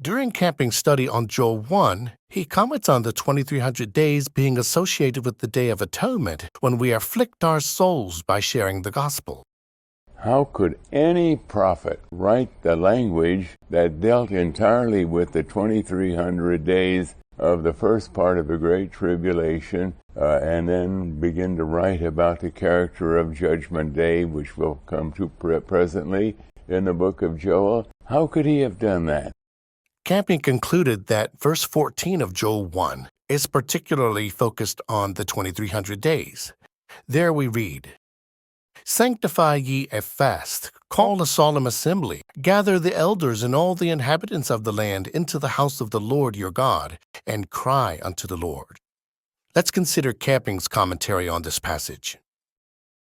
During camping study on Joel 1, he comments on the 2300 days being associated with the Day of Atonement when we afflict our souls by sharing the gospel. How could any prophet write the language that dealt entirely with the 2300 days of the first part of the Great Tribulation and then begin to write about the character of Judgment Day, which we'll come to presently in the book of Joel? How could he have done that? Camping concluded that verse 14 of Joel 1 is particularly focused on the 2300 days. There we read, "Sanctify ye a fast, call a solemn assembly, gather the elders and all the inhabitants of the land into the house of the Lord your God, and cry unto the Lord." Let's consider Camping's commentary on this passage.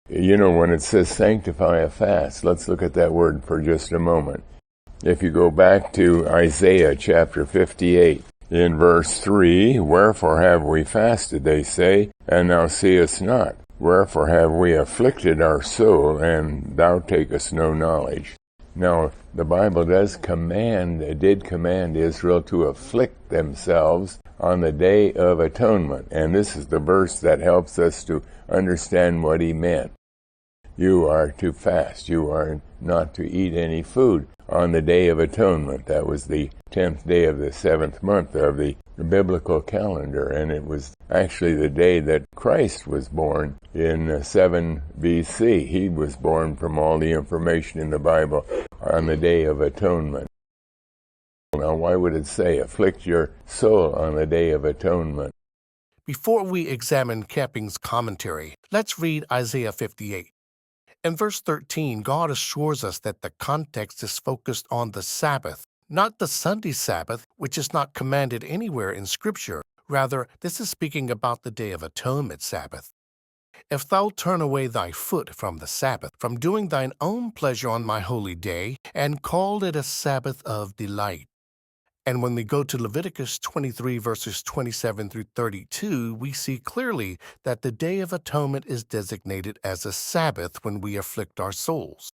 You know, when it says sanctify a fast, let's look at that word for just a moment. If you go back to Isaiah chapter 58, in verse 3, "Wherefore have we fasted, they say, and thou seest not? Wherefore have we afflicted our soul, and thou takest no knowledge?" Now, the Bible did command Israel to afflict themselves on the Day of Atonement, and this is the verse that helps us to understand what he meant. You are to fast. You are not to eat any food on the Day of Atonement. That was the 10th day of the 7th month of the biblical calendar, and it was actually the day that Christ was born in 7 BC. He was born, from all the information in the Bible, on the Day of Atonement. Now, why would it say, afflict your soul on the Day of Atonement? Before we examine Camping's commentary, let's read Isaiah 58. In verse 13, God assures us that the context is focused on the Sabbath, not the Sunday Sabbath, which is not commanded anywhere in Scripture. Rather, this is speaking about the Day of Atonement Sabbath. "If thou turn away thy foot from the Sabbath, from doing thine own pleasure on my holy day, and call it a Sabbath of delight." And when we go to Leviticus 23, verses 27 through 32, we see clearly that the Day of Atonement is designated as a Sabbath when we afflict our souls.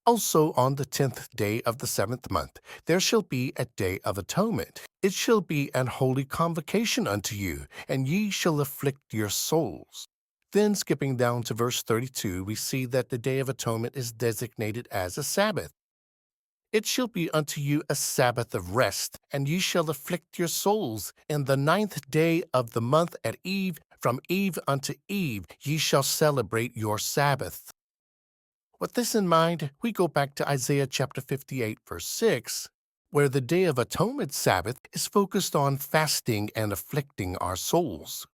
"Also on the 10th day of the 7th month, there shall be a Day of Atonement. It shall be an holy convocation unto you, and ye shall afflict your souls." Then, skipping down to verse 32, we see that the Day of Atonement is designated as a Sabbath. "It shall be unto you a Sabbath of rest, and ye shall afflict your souls. In the 9th day of the month at eve, from eve unto eve, ye shall celebrate your Sabbath." With this in mind, we go back to Isaiah chapter 58, verse 6, where the Day of Atonement Sabbath is focused on fasting and afflicting our souls.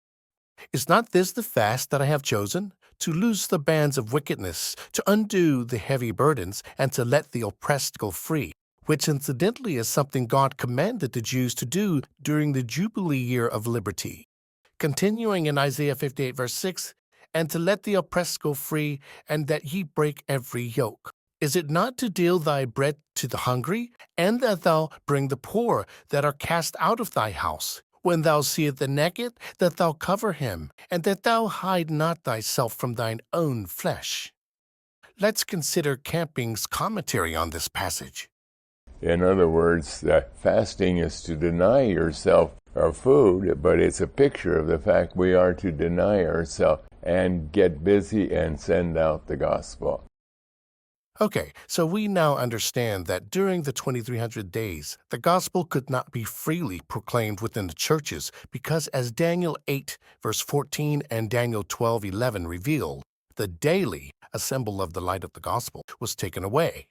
"Is not this the fast that I have chosen? To loose the bands of wickedness, to undo the heavy burdens, and to let the oppressed go free," which incidentally is something God commanded the Jews to do during the Jubilee year of liberty. Continuing in Isaiah 58, verse 6, "And to let the oppressed go free, and that ye break every yoke. Is it not to deal thy bread to the hungry, and that thou bring the poor that are cast out of thy house? When thou seest the naked, that thou cover him, and that thou hide not thyself from thine own flesh." Let's consider Camping's commentary on this passage. In other words, fasting is to deny yourself of food, but it's a picture of the fact we are to deny ourselves and get busy and send out the gospel. Okay, so we now understand that during the 2300 days, the gospel could not be freely proclaimed within the churches because, as Daniel 8, verse 14 and Daniel 12:11 reveal, the daily, a symbol of the light of the gospel, was taken away.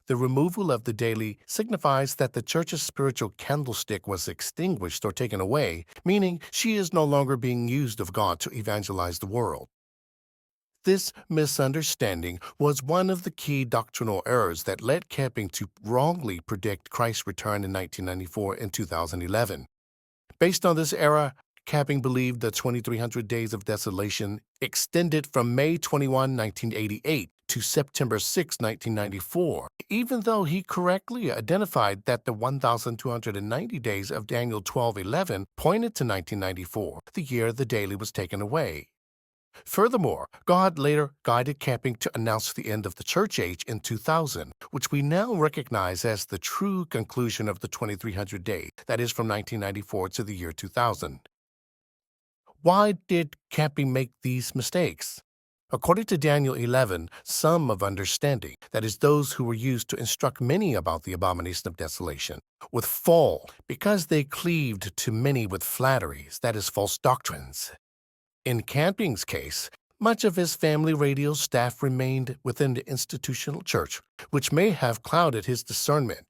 The removal of the daily signifies that the church's spiritual candlestick was extinguished or taken away, meaning she is no longer being used of God to evangelize the world. This misunderstanding was one of the key doctrinal errors that led Camping to wrongly predict Christ's return in 1994 and 2011. Based on this error, Camping believed the 2300 days of desolation extended from May 21, 1988 to September 6, 1994, even though he correctly identified that the 1,290 days of Daniel 12:11 pointed to 1994, the year the daily was taken away. Furthermore, God later guided camping to announce the end of the church age in 2000, which we now recognize as the true conclusion of the 2300 days, that is, from 1994 to the year 2000. Why did camping make these mistakes? According to Daniel 11, some of understanding, that is, those who were used to instruct many about the abomination of desolation, would fall because they cleaved to many with flatteries, that is, false doctrines. In Camping's case, much of his family radio staff remained within the institutional church, which may have clouded his discernment.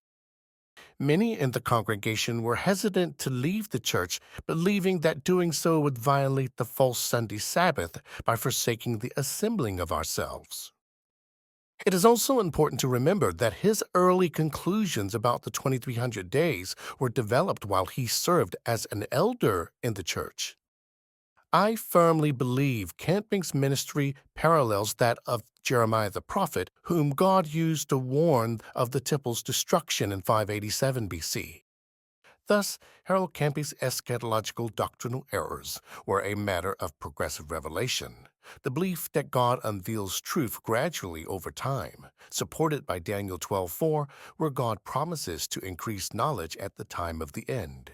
Many in the congregation were hesitant to leave the church, believing that doing so would violate the false Sunday Sabbath by forsaking the assembling of ourselves. It is also important to remember that his early conclusions about the 2300 days were developed while he served as an elder in the church. I firmly believe Camping's ministry parallels that of Jeremiah the prophet, whom God used to warn of the temple's destruction in 587 BC. Thus, Harold Camping's eschatological doctrinal errors were a matter of progressive revelation, the belief that God unveils truth gradually over time, supported by Daniel 12:4, where God promises to increase knowledge at the time of the end.